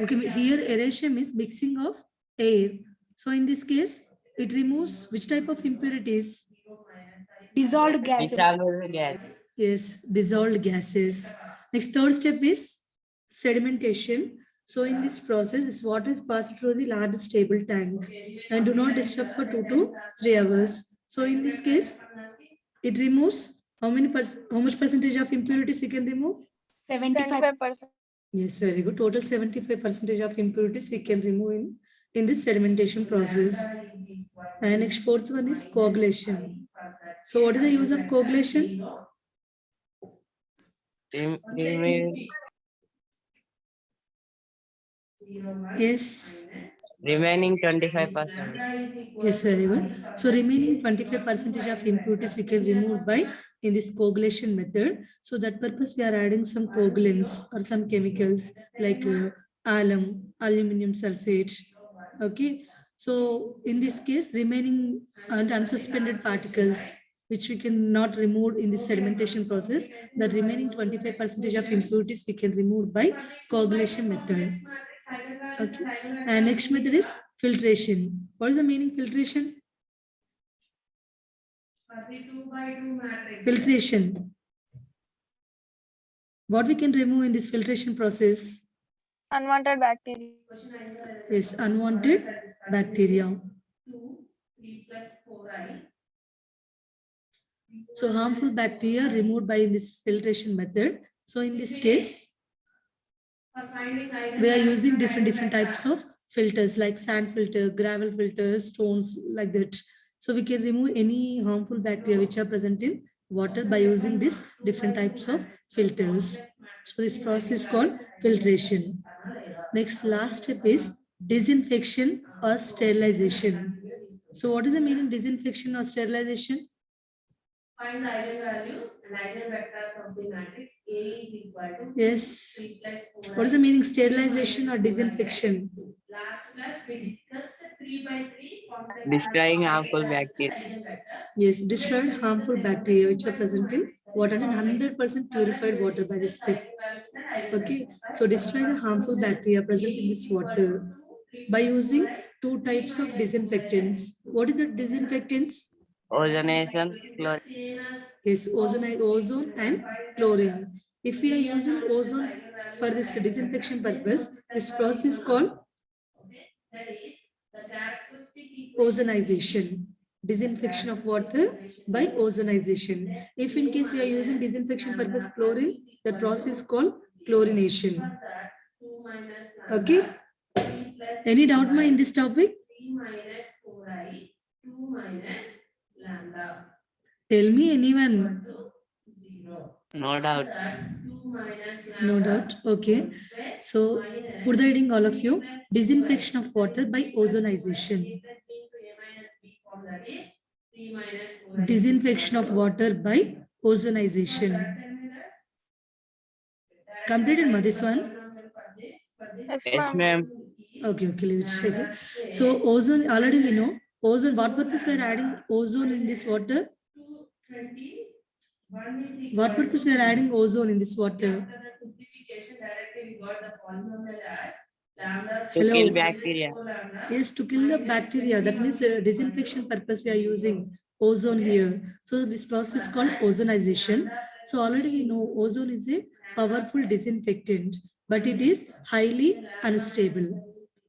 Okay, here aeration is mixing of air. So in this case, it removes which type of impurities? Dissolved gases. Dissolved gas. Yes, dissolved gases. Next, third step is sedimentation. So in this process, this water is passed through the large stable tank and do not disturb for 2 to 3 hours. So in this case, it removes how much percentage of impurities we can remove? 75%. Yes, very good. Total 75% of impurities we can remove in this sedimentation process. And next, fourth one is coagulation. So what is the use of coagulation? Yes. Remaining 25%. Yes, very good. So remaining 25% of impurities we can remove by in this coagulation method. So that purpose we are adding some coagulants or some chemicals like alum, aluminum sulfate. Okay. So in this case, remaining and unsuspended particles which we cannot remove in this sedimentation process, the remaining 25% of impurities we can remove by coagulation method. Okay. And next method is filtration. What is the meaning filtration? Filtration. What we can remove in this filtration process? Unwanted bacteria. Yes, unwanted bacteria. So harmful bacteria removed by this filtration method. So in this case, we are using different types of filters like sand filter, gravel filters, stones like that. So we can remove any harmful bacteria which are present in water by using these different types of filters. So this process is called filtration. Next, last step is disinfection or sterilization. So what is the meaning disinfection or sterilization? Find the eigenvalues and eigenvectors of the matrix A is equal to yes. 3 plus 4. What is the meaning sterilization or disinfection? Last class we discussed 3 by 3. Destroying harmful bacteria. Yes, destroyed harmful bacteria which are present in water and 100% purified water by this step. Okay, so destroy the harmful bacteria present in this water by using 2 types of disinfectants. What is the disinfectants? Ozonation, Yes, ozone and chlorine. If we are using ozone for this disinfection purpose, this process is called ozonization. Disinfection of water by ozonization. If in case we are using disinfection purpose chlorine, the process is called chlorination. Okay. Any doubt in this topic? 3 minus 4i, 2 minus lambda. Tell me anyone. no doubt. No doubt. Okay. So put the heading all of you. Disinfection of water by ozonization. Disinfection of water by ozonization. Completed, this one? Yes, ma'am. Okay, leave it. So ozone, already we know. Ozone, what purpose we are adding ozone in this water? What purpose we are adding ozone in this water? To kill bacteria. Yes, to kill the bacteria. That means disinfection purpose we are using ozone here. So this process is called ozonization. So already we know ozone is a powerful disinfectant, but it is highly unstable.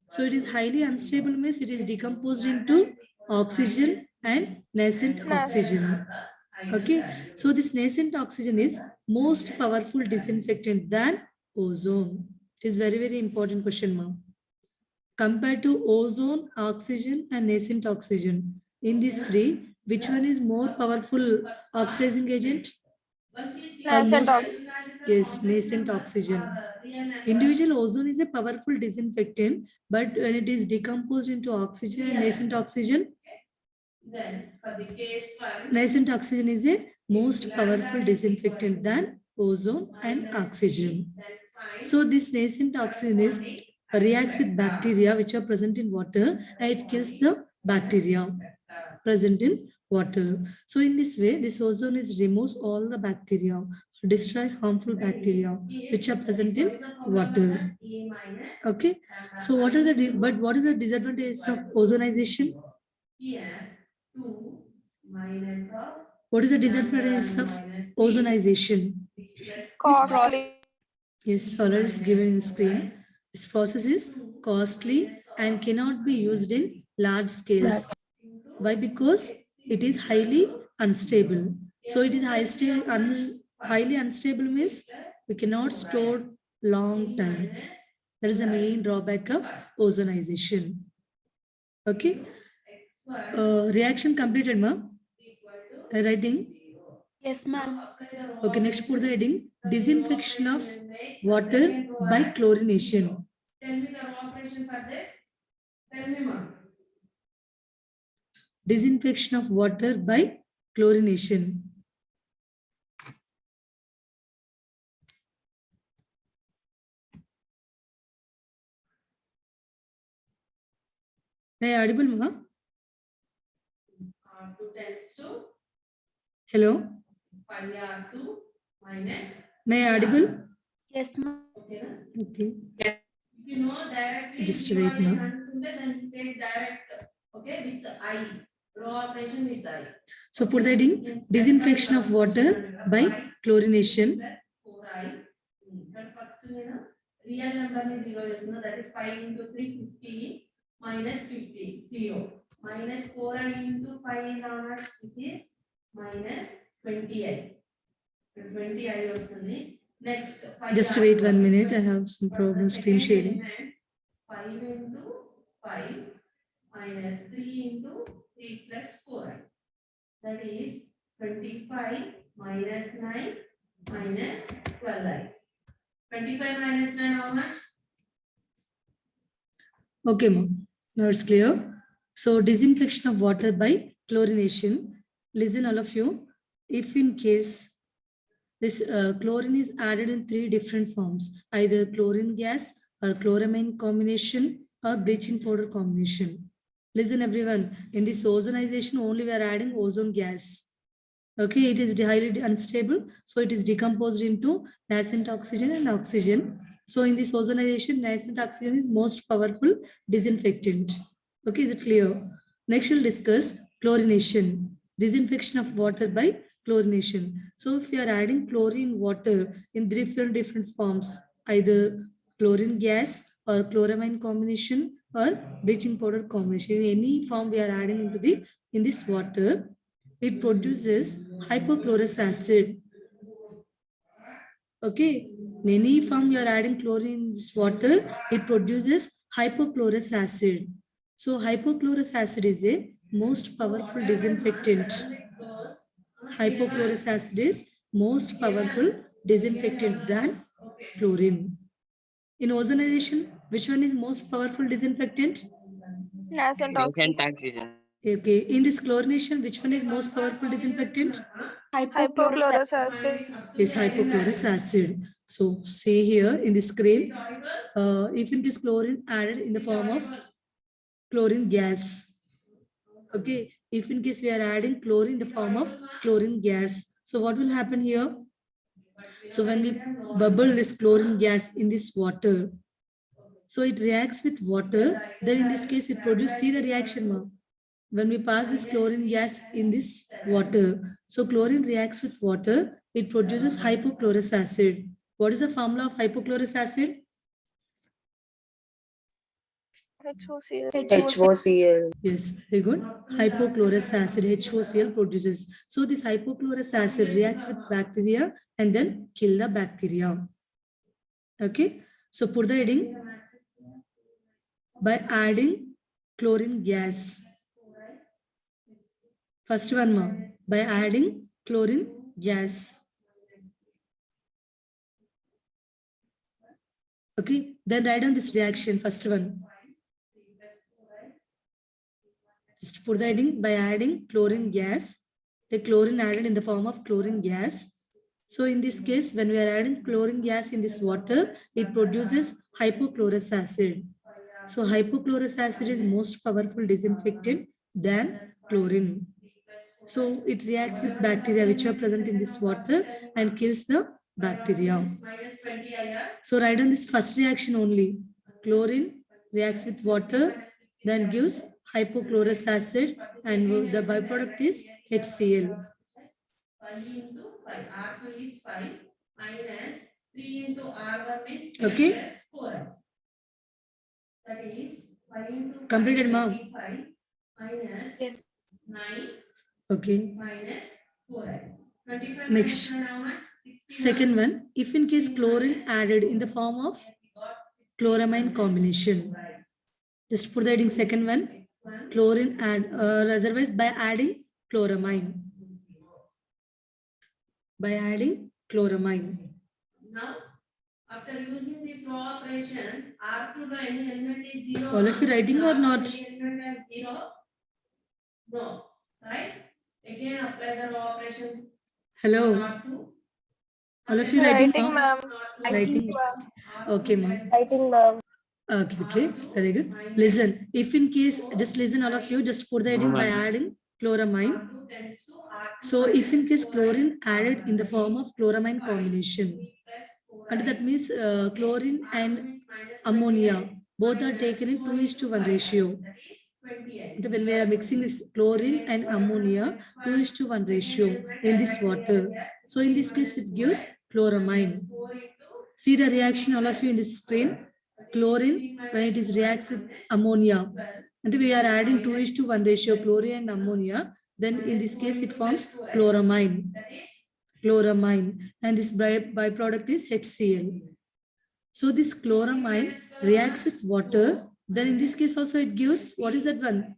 So it is highly unstable means it is decomposed into oxygen and nascent oxygen. Okay, so this nascent oxygen is most powerful disinfectant than ozone. It is very important question, ma'am. Compared to ozone, oxygen and nascent oxygen, in these three, which one is more powerful oxidizing agent? Yes, nascent oxygen. Individual ozone is a powerful disinfectant, but when it is decomposed into oxygen and nascent oxygen, then for the case one, nascent oxygen is a most powerful disinfectant than ozone and oxygen. So this nascent oxygen is reacts with bacteria which are present in water and it kills the bacteria present in water. So in this way, this ozone is removes all the bacteria, destroy harmful bacteria which are present in water. Okay. So what are the what is the disadvantages of ozonization? What is the disadvantages of ozonization? Costly. Yes, already is given in the screen. This process is costly and cannot be used in large scales. Why? Because it is highly unstable. So it is highly unstable means we cannot store long time. That is the main drawback of ozonization. Okay. Reaction completed, ma'am. Writing. Yes, ma'am. Okay, next put the heading disinfection of water by chlorination. Tell me the operation for this. Tell me, ma'am. Disinfection of water by chlorination. Am I audible, ma'am? R2 tends to. Hello. 5R2 minus. May I audible? Yes, ma'am. Okay. Yeah. If you know directly, just wait now. Then take direct, okay, with the I. Raw operation with I. So put that in disinfection of water by chlorination. But first, real number is 0, that is 5 into 3, 50 minus 50, 0. Minus 4i into 5 is how much? This is minus 20i. 20i వస్తుంది. Next, just wait 1 minute. I have some problems screen sharing. 5 into 5 minus 3 into 3 plus 4. That is 25 minus 9 minus 12i. 25 minus 9 how much? Okay, ma'am. Now it's clear. So disinfection of water by chlorination. Listen all of you. If in case this chlorine is added in 3 different forms, either chlorine gas or chloramine combination or bleaching powder combination. Listen everyone, in this ozonization only we are adding ozone gas. Okay, it is highly unstable, so it is decomposed into nascent oxygen and oxygen. So in this ozonization, nascent oxygen is most powerful disinfectant. Okay, is it clear? Next we'll discuss chlorination, disinfection of water by chlorination. So if you are adding chlorine water in different forms, either chlorine gas or chloramine combination or bleaching powder combination, in any form we are adding into in this water, it produces hypochlorous acid. Okay, in any form you are adding chlorine in this water, it produces hypochlorous acid. So hypochlorous acid is a most powerful disinfectant. Hypochlorous acid is most powerful disinfectant than chlorine. In ozonization, which one is most powerful disinfectant? Nascent oxygen. Nascent oxygen. Okay, in this chlorination, which one is most powerful disinfectant? Hypochlorous acid. Is hypochlorous acid. So see here in the screen, if it is chlorine added in the form of chlorine gas. Okay, if in case we are adding chlorine in the form of chlorine gas, so what will happen here? So when we bubble this chlorine gas in this water, so it reacts with water, then in this case it produces, see the reaction now. When we pass this chlorine gas in this water, so chlorine reacts with water, it produces hypochlorous acid. What is the formula of hypochlorous acid? HOCl. HOCl. Yes, very good. Hypochlorous acid, HOCl produces. So this hypochlorous acid reacts with bacteria and then kill the bacteria. Okay, so put the heading by adding chlorine gas. First one, ma, by adding chlorine gas. Okay, then write down this reaction, first one. Just put the heading by adding chlorine gas. The chlorine added in the form of chlorine gas. So in this case, when we are adding chlorine gas in this water, it produces hypochlorous acid. So hypochlorous acid is most powerful disinfectant than chlorine. So it reacts with bacteria which are present in this water and kills the bacteria. So write down this first reaction only. Chlorine reacts with water, then gives hypochlorous acid, and the byproduct is HCl. 5 into 5. R2 is 5 minus 3 into R1 means okay. Plus 4. That is 5 into 5 completed, ma'am. 5 minus yes. 9. Okay. Minus 4. 25 next. How much? Second one, if in case chlorine added in the form of chloramine combination. Just put that in second one. Chlorine add or otherwise by adding chloramine. By adding chloramine. Now, after using this raw operation, R2 to any element is 0. All of you writing or not? Any element is 0? No. Right? Again, apply the raw operation. Hello. R2. All of you writing, Ma'am. Writing. Okay, ma'am. Writing, ma'am. Okay, very good. Listen, if in case, just listen all of you, just put the heading by adding chloramine. So if in case chlorine added in the form of chloramine combination, and that means chlorine and ammonia, both are taken in 2:1 ratio. And when we are mixing this chlorine and ammonia, 2:1 ratio in this water. So in this case, it gives chloramine. See the reaction all of you in this screen. Chlorine, when it is reacts with ammonia, and we are adding 2:1 ratio chlorine and ammonia, then in this case it forms chloramine. And this byproduct is HCl. So this chloramine reacts with water, then in this case also it gives, what is that one?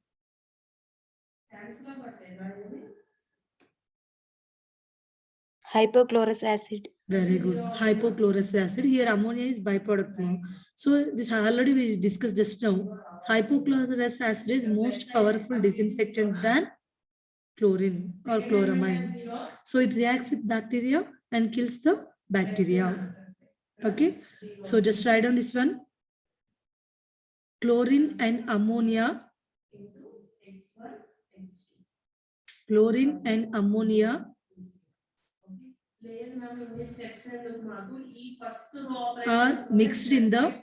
Hypochlorous acid. Very good. Hypochlorous acid. Here ammonia is byproduct now. So this already we discussed just now. Hypochlorous acid is most powerful disinfectant than chlorine or chloramine. So it reacts with bacteria and kills the bacteria. Okay. So just write on this one. Chlorine and ammonia. Chlorine and ammonia are mixed in the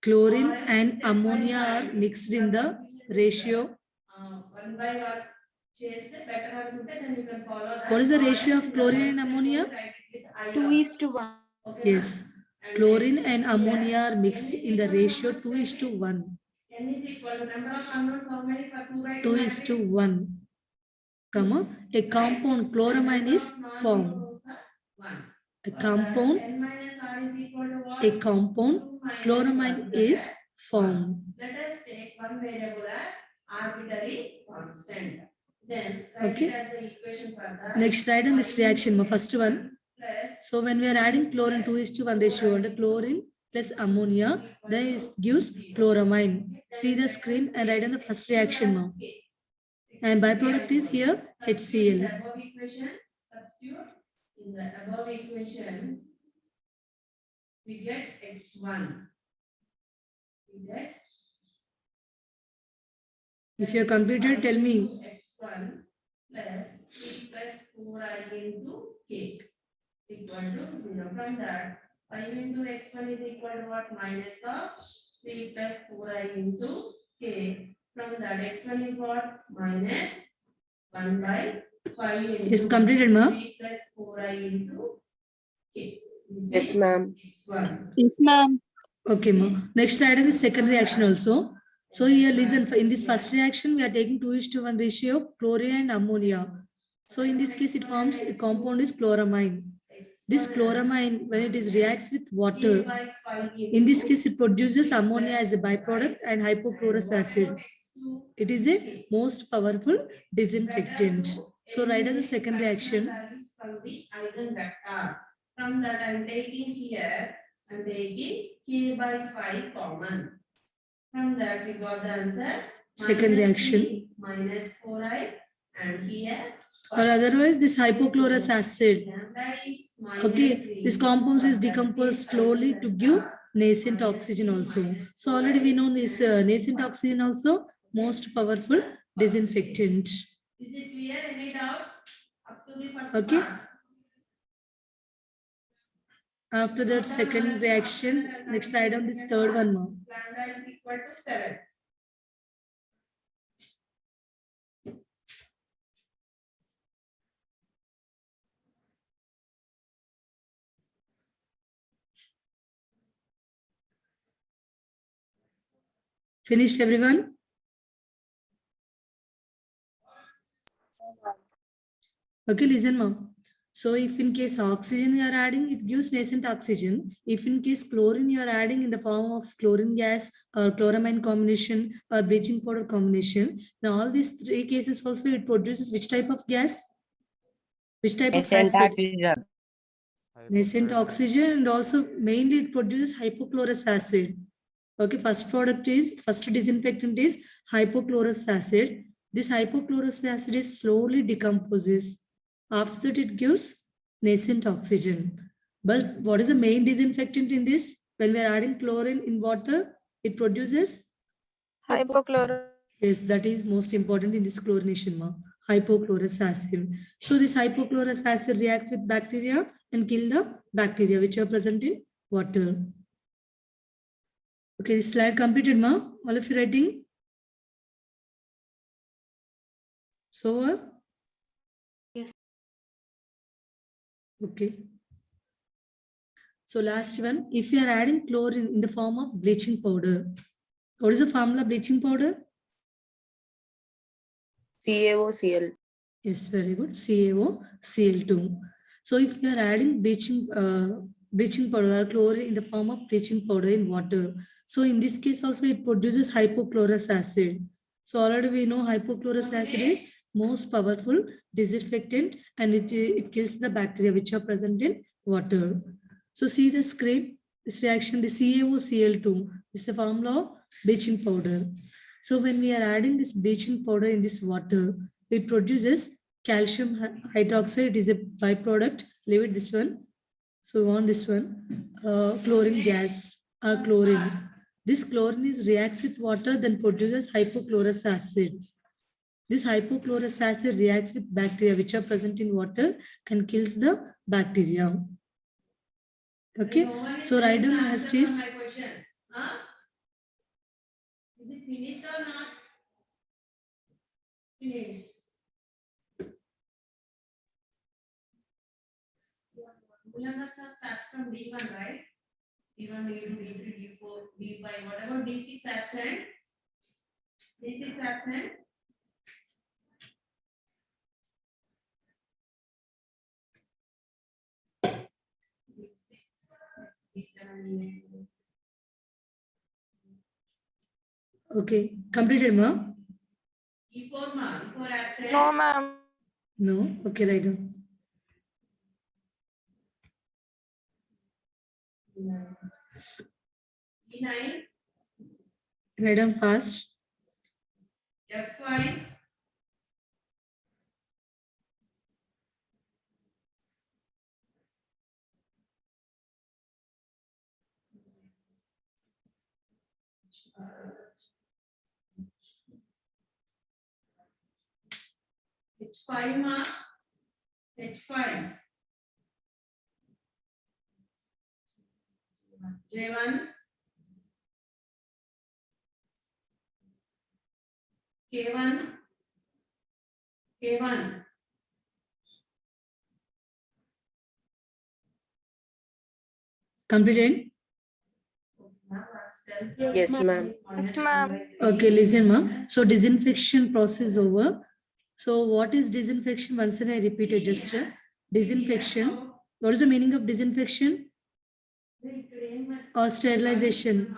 chlorine and ammonia are mixed in the ratio. What is the ratio of chlorine and ammonia? 2:1. Yes. Chlorine and ammonia are mixed in the ratio 2:1. N is equal to number of unknowns how many for 2:1. Comma, a compound chloramine is formed. A compound chloramine is formed. Let us take one variable as arbitrary constant. Then write it as the equation for that. Next, write on this reaction, first one. So when we are adding chlorine 2:1 ratio under chlorine plus ammonia, then it gives chloramine. See the screen and write on the first reaction now. And byproduct is here HCl. Substitute in the above equation, we get X1. If you are completed, tell me. X1 plus 3 plus 4I into K equal to 0. From that, 5 into X1 is equal to what? Minus of 3 plus 4I into K. From that, X1 is what? Minus 1 by 5 into is completed, ma'am. 3 plus 4I into K. Yes, ma'am. Yes, ma'am. Okay, ma'am. Next item is second reaction also. So here listen, in this first reaction, we are taking 2:1 ratio chlorine and ammonia. So in this case, it forms a compound is chloramine. This chloramine, when it is reacts with water, in this case, it produces ammonia as a byproduct and hypochlorous acid. It is a most powerful disinfectant. So write as the second reaction. From that, I am taking here, I am taking K by 5 common. From that, we got the answer. Second reaction. Minus 4I and here. Or otherwise, this hypochlorous acid. Okay, this compound is decomposed slowly to give nascent oxygen also. So already we know this nascent oxygen also most powerful disinfectant. Is it clear? Any doubts up to the first Okay. part? After that second reaction, next write down this third one more. Lambda is equal to 7. Finished everyone? Okay, listen mom. So if in case oxygen you are adding, it gives nascent oxygen. If in case chlorine you are adding in the form of chlorine gas or chloramine combination or bleaching powder combination, now all these three cases also it produces which type of gas? Which type of Nascent acid? oxygen. Nascent oxygen, and also mainly it produces hypochlorous acid. Okay, first disinfectant is hypochlorous acid. This hypochlorous acid is slowly decomposes. After that, it gives nascent oxygen. But what is the main disinfectant in this? When we are adding chlorine in water, it produces? Hypochlorous. Yes, that is most important in this chlorination, hypochlorous acid. So this hypochlorous acid reacts with bacteria and kill the bacteria which are present in water. Okay, this slide completed, ma. All of you writing? So, Yes. okay. So last one, if you are adding chlorine in the form of bleaching powder, what is the formula bleaching powder? CaOCl. Yes, very good. CaOCl2. So if you are adding bleaching powder or chlorine in the form of bleaching powder in water, so in this case also it produces hypochlorous acid. So already we know hypochlorous acid is most powerful disinfectant, and it kills the bacteria which are present in water. So see the screen, this reaction, the CaOCl2 is the formula of bleaching powder. So when we are adding this bleaching powder in this water, it produces calcium hydroxide. It is a byproduct. Leave it this one. So we want this one, chlorine gas, chlorine. This chlorine reacts with water, then produces hypochlorous acid. This hypochlorous acid reacts with bacteria which are present in water and kills the bacteria. Okay, so write down as is. My question. Huh? Is it finished or not? Finished. Formula starts from D1, right? D1, D2, D3, D4, D5, whatever D6 absent. D6 absent. D7, Okay, completed, ma? E4, ma. E4 absent. No, ma'am. No. Okay, write down. E9, Write down fast. F5, H5, ma. H5. J1, K1, K1, Completed? Yes, ma'am. Yes, ma'am. Okay, listen, ma'am. So disinfection process over. So what is disinfection? Once again, I repeat it just. Disinfection. What is the meaning of disinfection? Or sterilization?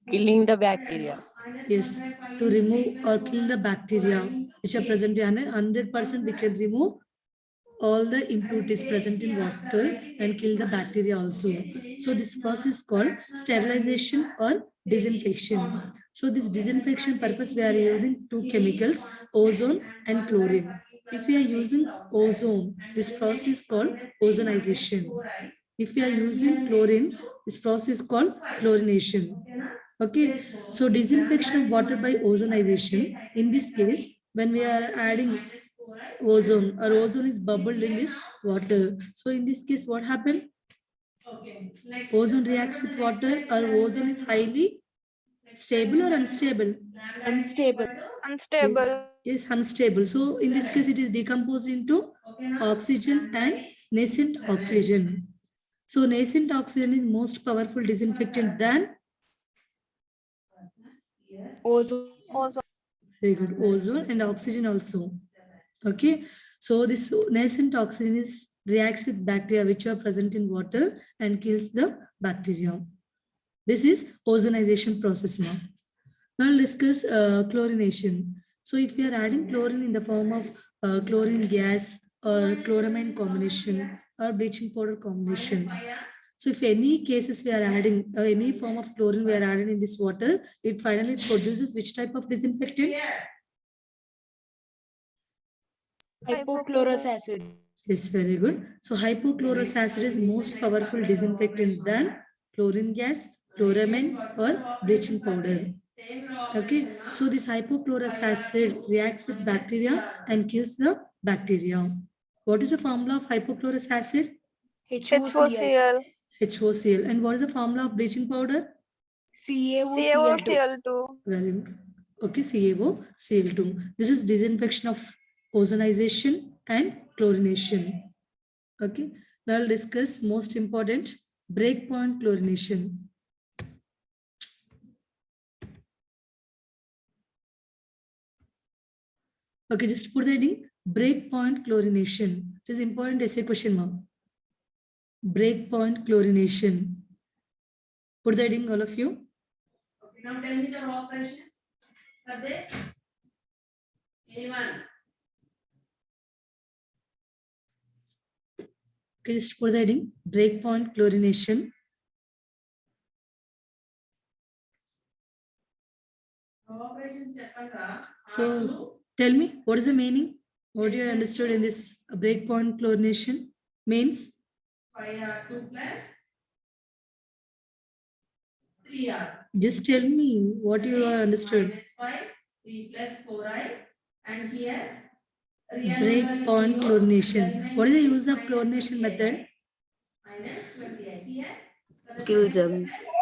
Killing the bacteria. Yes, to remove or kill the bacteria which are present in 100%. We can remove all the impurities present in water and kill the bacteria also. So this process is called sterilization or disinfection. So this disinfection purpose, we are using two chemicals, ozone and chlorine. If we are using ozone, this process is called ozonization. If we are using chlorine, this process is called chlorination. Okay, so disinfection of water by ozonization. In this case, when we are adding ozone or ozone is bubbled in this water. So in this case, what happened? Okay. Next. Ozone reacts with water or ozone is highly stable or unstable? Unstable. Unstable. Yes, unstable. So in this case, it is decomposed into oxygen and nascent oxygen. So nascent oxygen is most powerful disinfectant than Ozone. Ozone. very good ozone and oxygen also. Okay, so this nascent oxygen is reacts with bacteria which are present in water and kills the bacteria. This is ozonization process now. Now I'll discuss chlorination. So if we are adding chlorine in the form of chlorine gas or chloramine combination or bleaching powder combination. So if any cases we are adding any form of chlorine we are adding in this water, it finally produces which type of disinfectant? Hypochlorous acid. Yes, very good. So hypochlorous acid is most powerful disinfectant than chlorine gas, chloramine or bleaching powder. Okay, so this hypochlorous acid reacts with bacteria and kills the bacteria. What is the formula of hypochlorous acid? HOCl. HOCl. HOCl. And what is the formula of bleaching powder? CaOCl2. CaOCl2. Very good. Okay, CaOCl2. This is disinfection of ozonization and chlorination. Okay, now I'll discuss most important breakpoint chlorination. Okay, just put the heading breakpoint chlorination. It is important essay question mark. Breakpoint chlorination. Put the heading, all of you. Okay, now tell me the operation for this. Anyone? Okay, just put the heading breakpoint chlorination. Operation చెప్పండి. So tell me, what is the meaning? What you understood in this breakpoint chlorination means? 5R2 plus 3R. Just tell me what you have understood. -5, 3 plus 4I, and here real Breakpoint number is 0, chlorination. element What is the is use of minus chlorination 28. method? Minus 28. Here, for the Kill second germs. method,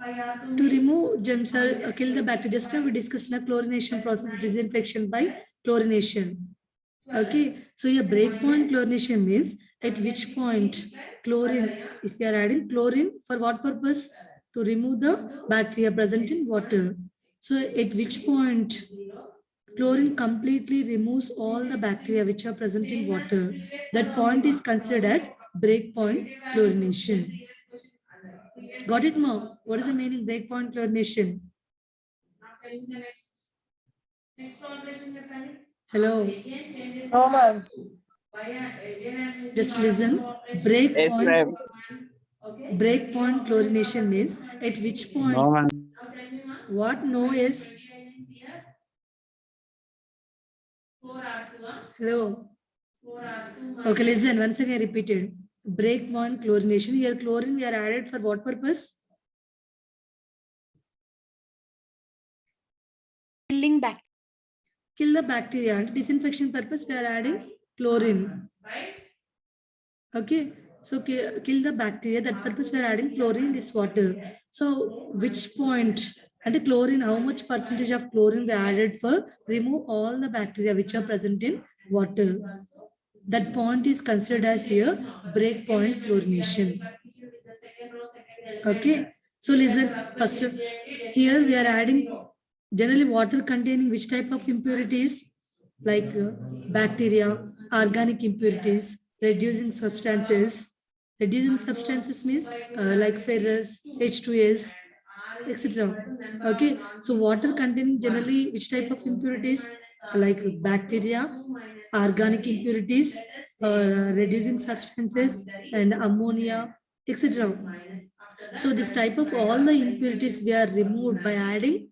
5R2 To means remove germs or minus kill the bacteria. Just now we discussed the chlorination process, disinfection by chlorination. Okay, so your breakpoint chlorination means at which point chlorine, if you are adding chlorine for what purpose? To remove the bacteria present in water. So at which point chlorine completely removes all the bacteria which are present in water. That point is considered as breakpoint chlorination. Got it, Ma? What is the meaning breakpoint chlorination? Now tell me the next operation చెప్పండి. Hello, Again changes No, ma'am. again I'm using just R2 listen. operation. Breakpoint, ma'am. Okay. breakpoint chlorination means at which point, No, ma'am. Now tell me, ma. what no is, 4R2, hello. 4R2 Okay, listen, once again repeated. Breakpoint chlorination, here chlorine we are added for what purpose? Killing back. Kill the bacteria. And disinfection purpose we are adding chlorine. right? Okay, so kill the bacteria. That purpose we are adding chlorine in this water. So which point? And the chlorine, how much percentage of chlorine we added for remove all the bacteria which are present in water? That point is considered as here breakpoint chlorination. Okay, so listen first. Here we are adding generally water containing which type of impurities, like bacteria, organic impurities, reducing substances. Reducing substances means like ferrous, H2S, etc. Okay, so water containing generally which type of impurities, like bacteria, organic impurities, reducing substances, and ammonia, etc. So this type of all the impurities we are removed by adding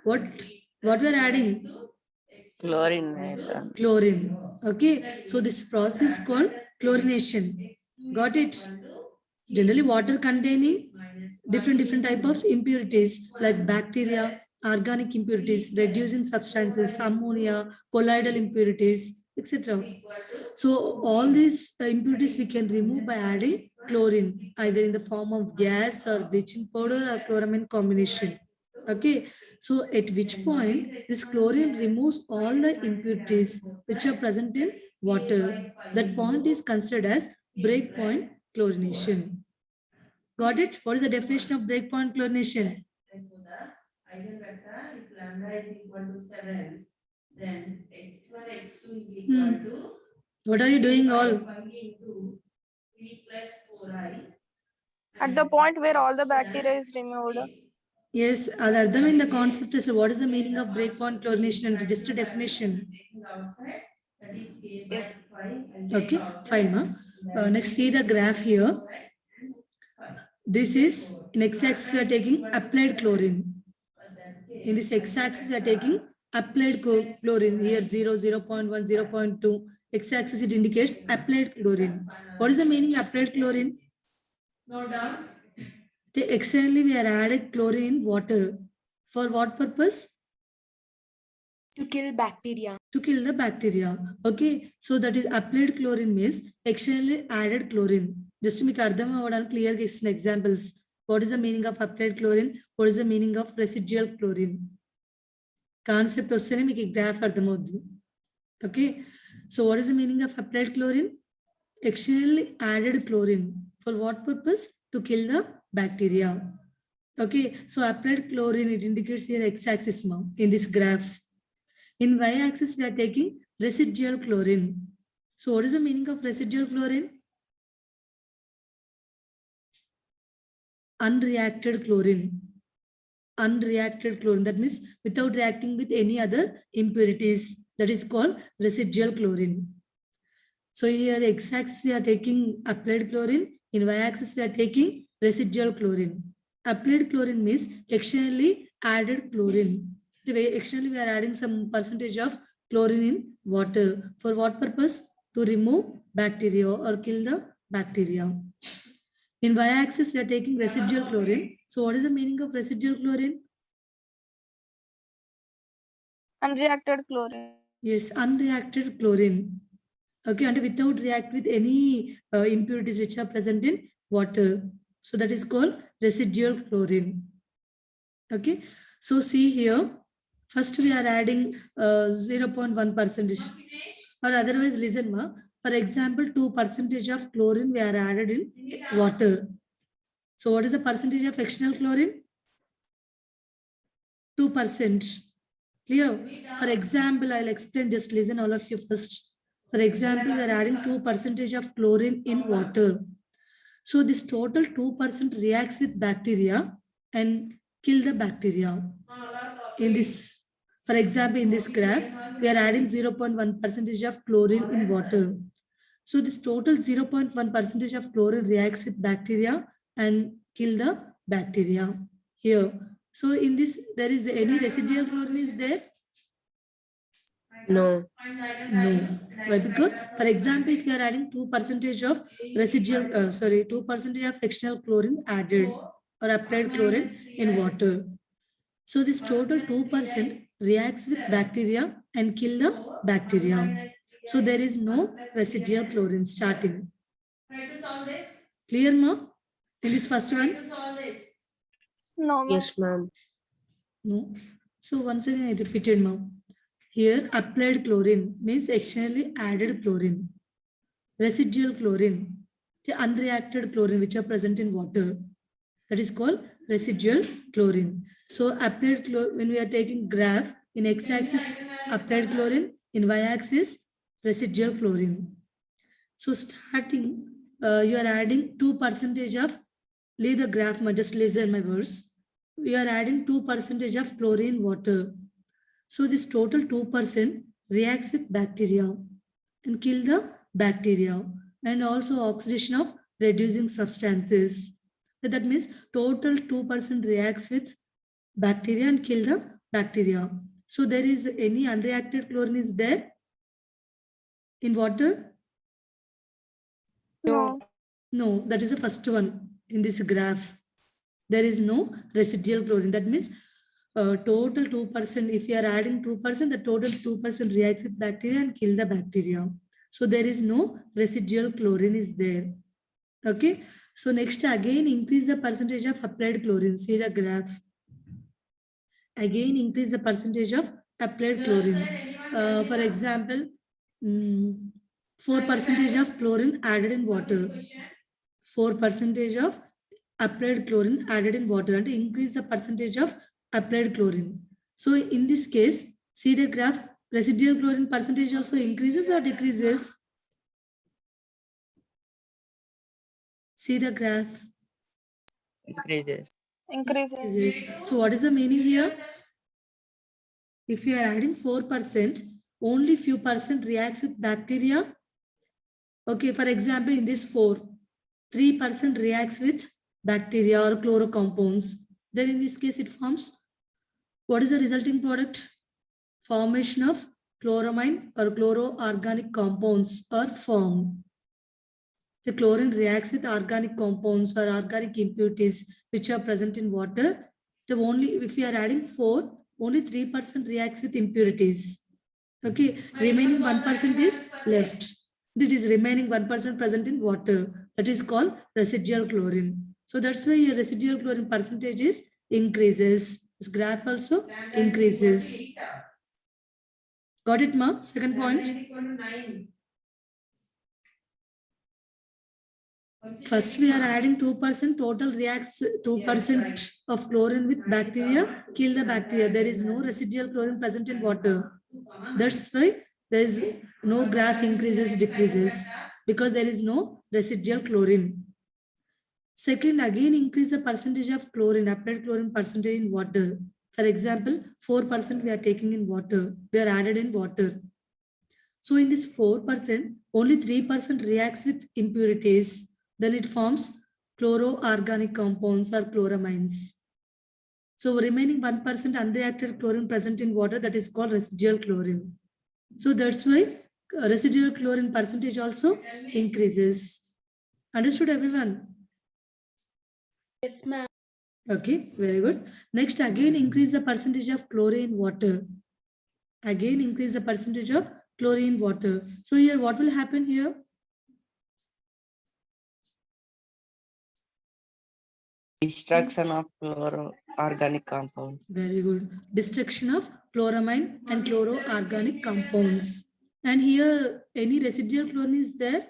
what we are adding? Chlorination. Chlorine. Okay, so this process called chlorination. Got it? Generally water containing different type of impurities like bacteria, organic impurities, reducing substances, ammonia, colloidal impurities, etc. So all these impurities we can remove by adding chlorine, either in the form of gas or bleaching powder or chloramine combination. Okay, so at which point this chlorine removes all the impurities which are present in water. That point is considered as breakpoint chlorination. Got it? What is the definition of breakpoint chlorination? Eigenvector, if lambda is equal to 7, then x1, x2 is equal to What are you doing all? 5 into 3 plus 4i. At the point where all the bacteria is removed. Yes, other in the concept is what is the meaning of breakpoint chlorination and just a definition. Yes. Okay, fine. Ma. Next, see the graph here. This is in x-axis we are taking applied chlorine. In this x-axis we are taking applied chlorine. Here 0, 0.1, 0.2. X-axis it indicates applied chlorine. What is the meaning of applied chlorine? No doubt. Externally we are adding chlorine in water. For what purpose? To kill bacteria. To kill the bacteria. Okay, so that is applied chlorine means externally added chlorine. Just to make clear examples. What is the meaning of applied chlorine? What is the meaning of residual chlorine? Concept of make graph okay, so what is the meaning of applied chlorine? Externally added chlorine. For what purpose? To kill the bacteria. Okay, so applied chlorine, it indicates here x-axis in this graph. In y-axis, we are taking residual chlorine. So what is the meaning of residual chlorine? Unreacted chlorine. Unreacted chlorine, that means without reacting with any other impurities. That is called residual chlorine. So here x-axis we are taking applied chlorine. In y-axis we are taking residual chlorine. Applied chlorine means externally added chlorine. Externally we are adding some percentage of chlorine in water. For what purpose? To remove bacteria or kill the bacteria. In y-axis we are taking residual chlorine. So what is the meaning of residual chlorine? Unreacted chlorine. Yes, unreacted chlorine. Okay, and without react with any impurities which are present in water. So that is called residual chlorine. Okay, so see here, first we are adding 0.1%, or otherwise listen ma. For example, 2% of chlorine we are added in water. So what is the percentage of external chlorine? 2%. Clear? For example, I'll explain, just listen all of you first. For example, we are adding 2% of chlorine in water. So this total 2% reacts with bacteria and kill the bacteria. In this, for example, in this graph, we are adding 0.1% of chlorine in water. So this total 0.1% of chlorine reacts with bacteria and kill the bacteria here. So in this, there is any residual chlorine is there? No. No. Why? Because, for example, if you are adding 2% of residual, 2% of external chlorine added or applied chlorine in water. So this total 2% reacts with bacteria and kill the bacteria. So there is no residual chlorine starting. Try to solve this. Clear, ma? In this first Try one? to solve this. No, ma'am. Yes, ma'am. No. So once again I repeated, ma. Here applied chlorine means externally added chlorine. Residual chlorine, the unreacted chlorine which are present in water, that is called residual chlorine. So applied chlorine, when we are taking graph, in x-axis applied chlorine, in y-axis residual chlorine. So starting, you are adding 2% of, leave the graph, just listen my words. We are adding 2% of chlorine water. So this total 2% reacts with bacteria and kill the bacteria, and also oxidation of reducing substances. That means total 2% reacts with bacteria and kill the bacteria. So there is any unreacted chlorine is there in water? No. No, that is the first one in this graph. there is no residual chlorine. That means total 2%. If you are adding 2%, the total 2% reacts with bacteria and kill the bacteria. So there is no residual chlorine is there. Okay. So next again increase the percentage of applied chlorine. See the graph. Again increase the percentage of applied chlorine. For example, 4% of chlorine added in water. 4% of applied chlorine added in water and increase the percentage of applied chlorine. So in this case, see the graph, residual chlorine percentage also increases or decreases? See the graph. Increases. Increases. So what is the meaning here? If you are adding 4%, only few percent reacts with bacteria. Okay, for example, in this 3% reacts with bacteria or chloro compounds. Then in this case, it forms, what is the resulting product? Formation of chloramine or chloroorganic compounds are formed. The chlorine reacts with organic compounds or organic impurities which are present in water. If you are adding 4, only 3% reacts with impurities. Okay, remaining 1% is left. It is remaining 1% present in water. That is called residual chlorine. So that's why your residual chlorine percentage is increases. This graph also increases. Got it, ma'am? Second point. First, we are adding 2%, total reacts 2% of chlorine with bacteria, kill the bacteria. There is no residual chlorine present in water. That's why there is no graph increases, decreases, because there is no residual chlorine. Second, again increase the percentage of chlorine, applied chlorine percentage in water. For example, 4% we are taking in water, we are added in water. So in this 4%, only 3% reacts with impurities. Then it forms chloroorganic compounds or chloramines. So remaining 1% unreacted chlorine present in water, that is called residual chlorine. So that's why residual chlorine percentage also increases. Understood, everyone? Yes, ma'am. Okay, very good. Next, again increase the percentage of chlorine in water. Again increase the percentage of chlorine in water. So here what will happen here? Destruction of chloroorganic compounds. Very good. Destruction of chloramine and chloroorganic compounds. And here any residual chlorine is there?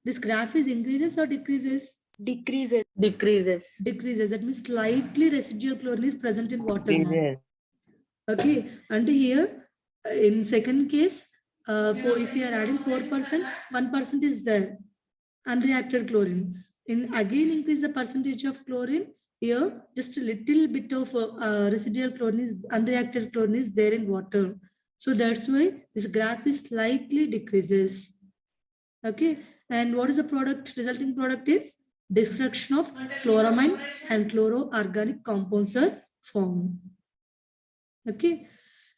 This graph is increases or decreases? Decreases. Decreases. Decreases. That means slightly residual chlorine is present in water now. Decreases. Okay. And here in second case, if you are adding 4%, 1% is there. Unreacted chlorine. In again increase the percentage of chlorine. Here just a little bit of residual chlorine is unreacted chlorine is there in water. So that's why this graph is slightly decreases. Okay. And what is the product? Resulting product is destruction of chloramine and chloroorganic compounds are formed. Okay.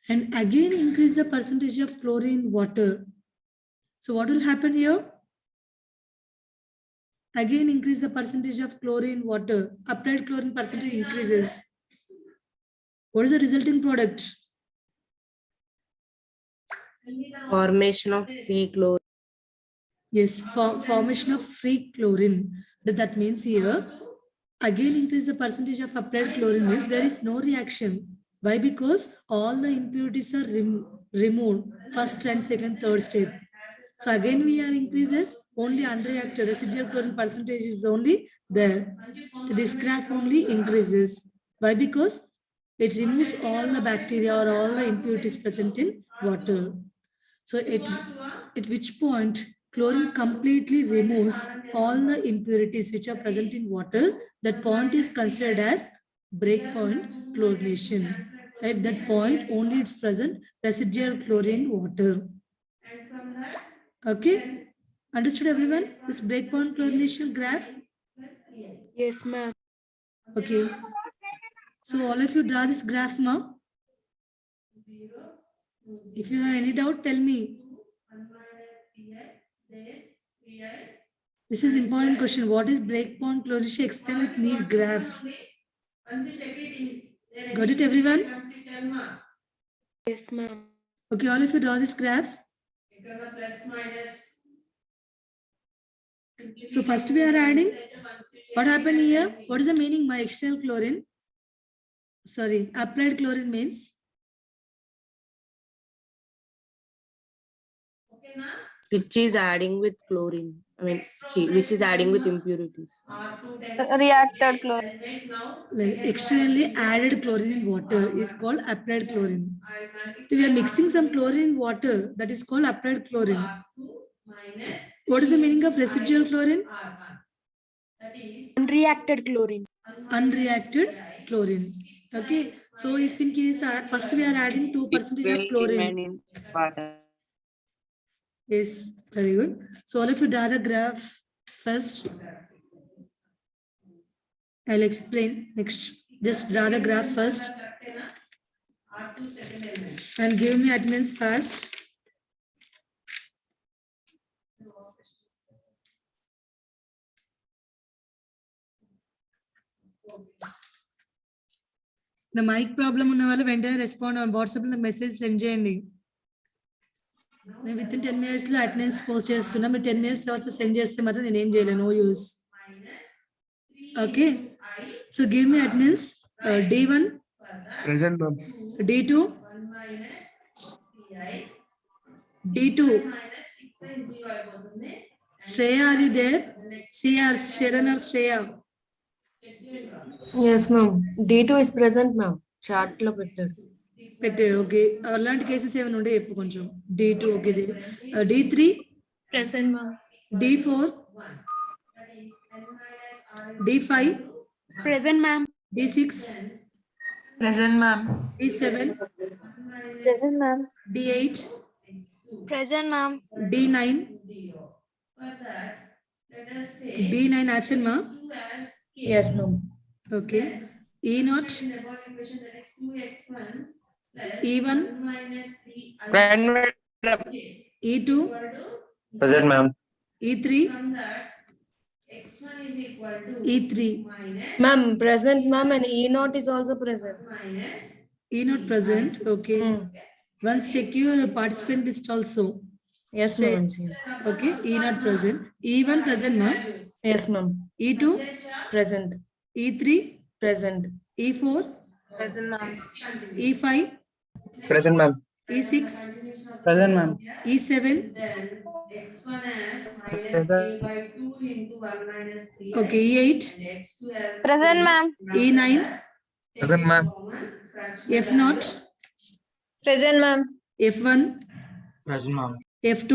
And again increase the percentage of chlorine in water. So what will happen here? Again increase the percentage of chlorine in water. Applied chlorine percentage increases. What is the resulting product? Formation of free chlorine. Yes, formation of free chlorine. That means here, again increase the percentage of applied chlorine means there is no reaction. Why? Because all the impurities are removed, first and second, third step. So again we are increases, only unreacted residual chlorine percentage is only there. This graph only increases. Why? Because it removes all the bacteria or all the impurities present in water. So at which point chlorine completely removes all the impurities which are present in water, that point is considered as breakpoint chlorination. At that point only it's present residual chlorine water. Okay, understood everyone? This breakpoint chlorination graph. Yes, ma'am. Okay, so all of you draw this graph now. If you have any doubt, tell me. This is important question. What is breakpoint chlorination? Explain with neat graph. Once you check it, is there any Got it, mistake? everyone? Once you tell ma. Yes, ma'am. Okay, all of you draw this graph. Here the plus minus. So first we are adding. What happened here? What is the meaning by external chlorine? Sorry, applied chlorine means Okay, na? Which is adding with chlorine. I mean, which is adding with impurities. Reacted chlorine. I'll make now. like externally added chlorine in water is called applied chlorine. If we are mixing some chlorine in water, that is called applied chlorine. What is the meaning of residual chlorine? That is Unreacted chlorine. Unreacted chlorine. Okay. So if in case first we are adding 2% of chlorine. Yes, very good. So all of you draw the graph first. I'll explain next. Just draw the graph first and give me attendance fast. The mic problem ఉన్న వాళ్ళు వెంటనే respond on WhatsApp లో message send చేయండి. నేను with in 10 minutes లో attendance post చేస్తున్నా. మీరు 10 minutes తర్వాత సెండ్ చేస్తే మాత్రం నేను ఏం చేయలేను. No use. Okay. So give me attendance. D1 Present, ma'am. D2 D2 Shreya, are you there? CR Sharon or Shreya? Yes, ma'am. D2 is present, ma'am. Chart lo పెట్టాడు. పెట్టే ఓకే. అలాంటి cases ఏమైనా ఉంటే చెప్పు కొంచెం. D2 okay. D3 Present, ma'am. D4 D5 Present, ma'am. D6 Present, ma'am. D7 Present, ma'am. D8 Present, ma'am. D9 D9 absent ma? Yes, ma'am. Okay. E0 E1 E2 Present, ma'am. E3 E3 Ma'am, present, ma'am, and E0 is also present. E0 present. Okay. Hmm. Once check your participant list also. Yes, ma'am. I'm seeing. Okay. E0 present. E1 present ma? Yes, ma'am. E2 Present. E3 Present. E4 Present, ma'am. E5 Present, ma'am. E6 Present, ma'am. E7 okay. E8 Present, ma'am. E9 Present, ma'am. F0 Present, ma'am. F1 Present, ma'am. F2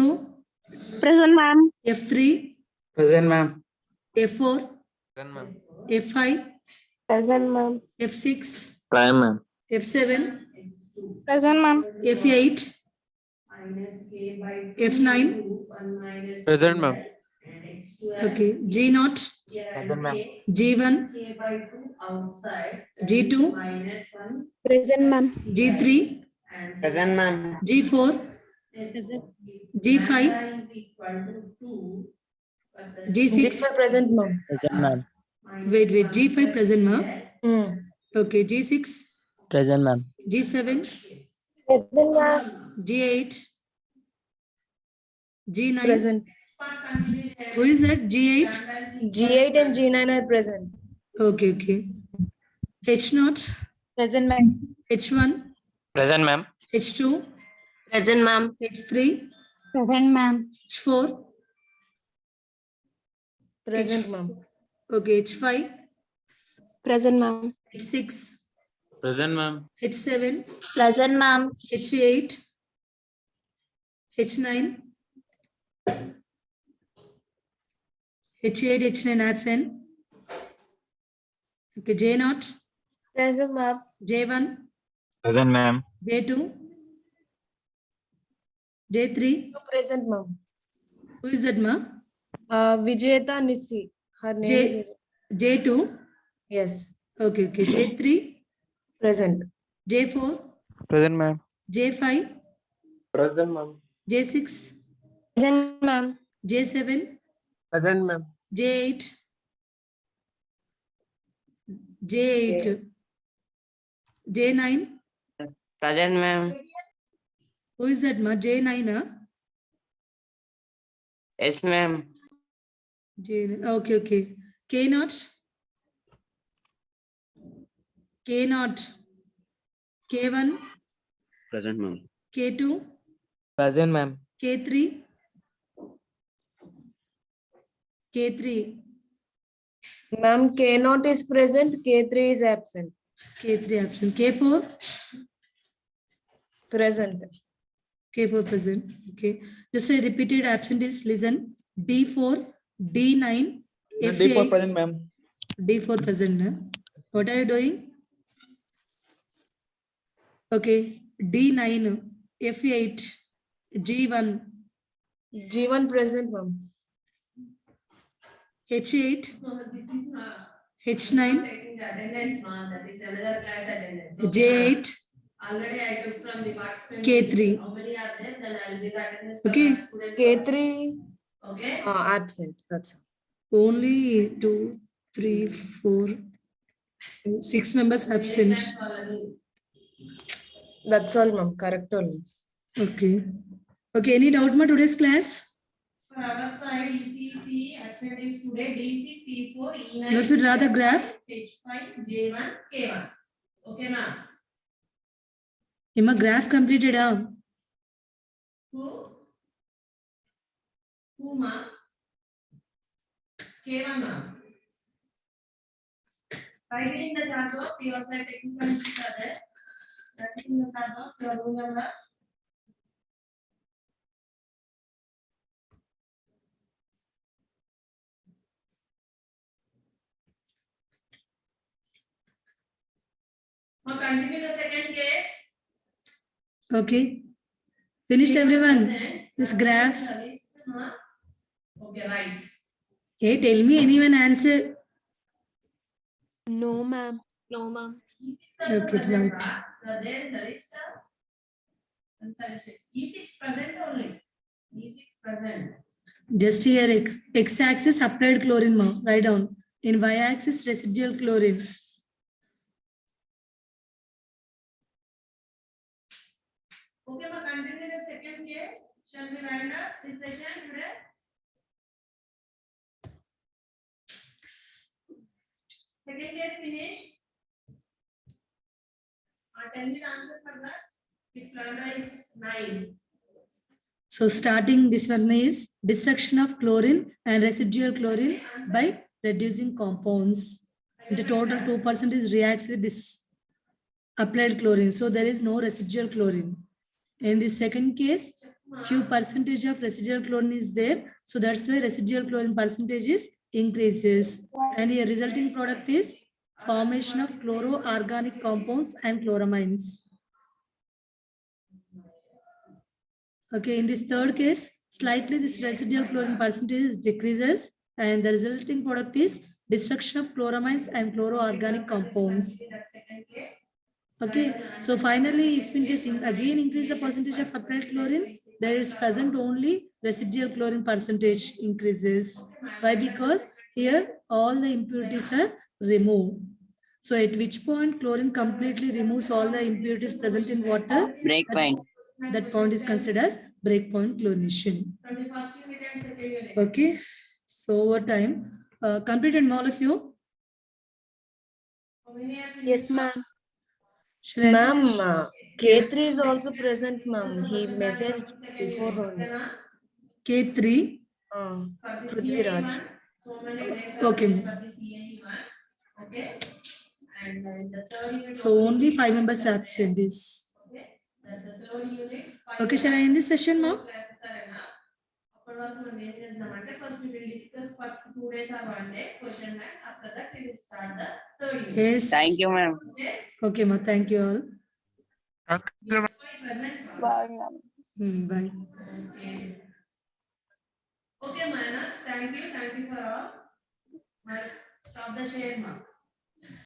Present, ma'am. F3 Present, ma'am. F4 Present, ma'am. F5 Present, ma'am. F6 Present, ma'am. F7 Present, ma'am. F8 F9 Present, ma'am. okay. G0 Present, ma'am. G1 G2 Present, ma'am. G3 Present, ma'am. G4 G5 G6 G4 present, ma'am. Present, ma'am. wait G5 present ma? Hmm. Okay. G6 Present, ma'am. G7 G8 G9 Present. who is that? G8 G8 and G9 are present. okay. H0 Present, ma'am. H1 Present, ma'am. H2 Present, ma'am. H3 Present, ma'am. H4 Present, ma'am. okay. H5 Present, ma'am. H6 Present, ma'am. H7 Present, ma'am. H8 H9 H8 H9 absent. Okay. J0 Present, ma'am. J1 Present, ma'am. J2 J3 Two present, ma'am. who is that ma? Vijayata Nissi. Her name is. J2 Yes. okay. J3 Present. J4 Present, ma'am. J5 Present, ma'am. J6 Present, ma'am. J7 Present, ma'am. J8 J8. J9. Present, ma'am. Who is that, ma? J9, huh? Yes, ma'am. J9. Okay, okay. K0. K0. K1. Present, ma'am. K2. Present, ma'am. K3. K3. Ma'am, K0 is present, K3 is absent. K3 absent. K4. Present. K4 present. Okay. Just a repeated absent. Listen. D4, D9, D4 F8, present, ma'am. D4 present. Na? What are you doing? Okay. D9, F8, G1, G1 present, ma'am. H8, No, this is not. H9, Taking the attendance, ma, that is another class attendance. J8, Already I took from the participant. K3. How many are there? Then I will give the attendance. for Okay. that student. K3 Okay. absent. That's Only 2, 3, 4, 6 members absent. all, ma'am. Correct only. Okay. Okay. Any doubt ma today's class? For our side, ECC absent is today D6, E4, E9. Now if you draw the graph. H5, J1, K1. Okay, na? Ima graph completed. Who? Who, ma? K1, ma? Write it in the chat box. Your side technical issues are there. Write it in the chat box. Your room number. Now continue the second case. Okay. Finished everyone. This graph. Okay, right. Hey, tell me anyone answer. No, ma'am. No, ma'am. Okay, right. There in the list. E6 present only. E6 present. Just here, x-axis applied chlorine, ma. Write down. In y-axis residual chlorine. Okay, ma, continue the second case. Shall we wind up this session today? Second case finished. Tell me the answer for that. If lambda is 9. So starting this one is destruction of chlorine and residual chlorine by reducing compounds. The total 2% is reacts with this applied chlorine. So there is no residual chlorine. In the second case, few percentage of residual chlorine is there. So that's why residual chlorine percentage is increases. And the resulting product is formation of chloroorganic compounds and chloramines. Okay, in this third case, slightly this residual chlorine percentage decreases and the resulting product is destruction of chloramines and chloroorganic compounds. Okay, so finally, if in case again increase the percentage of applied chlorine, there is present only residual chlorine percentage increases. Why? Because here all the impurities are removed. So at which point chlorine completely removes all the impurities present in water? Break point. That point is considered as breakpoint chlorination. Okay, so over time, completed all of you? Yes, ma'am. Shall I end this Ma'am, session? K3 is also present, ma'am. He messaged before only. K3. Prithviraj. Okay. Okay. And the third unit. So only 5 members absent is. The third unit. Okay, shall I end this session, ma'am? First we will discuss first 2 days or 1 day question bank. After that we will start the third unit. Yes. Thank you, ma'am. Okay. Okay, ma. Thank you all. Bye, ma'am. Bye. Okay. Okay, Mana. Thank you. Thank you for all. Stop the share, ma.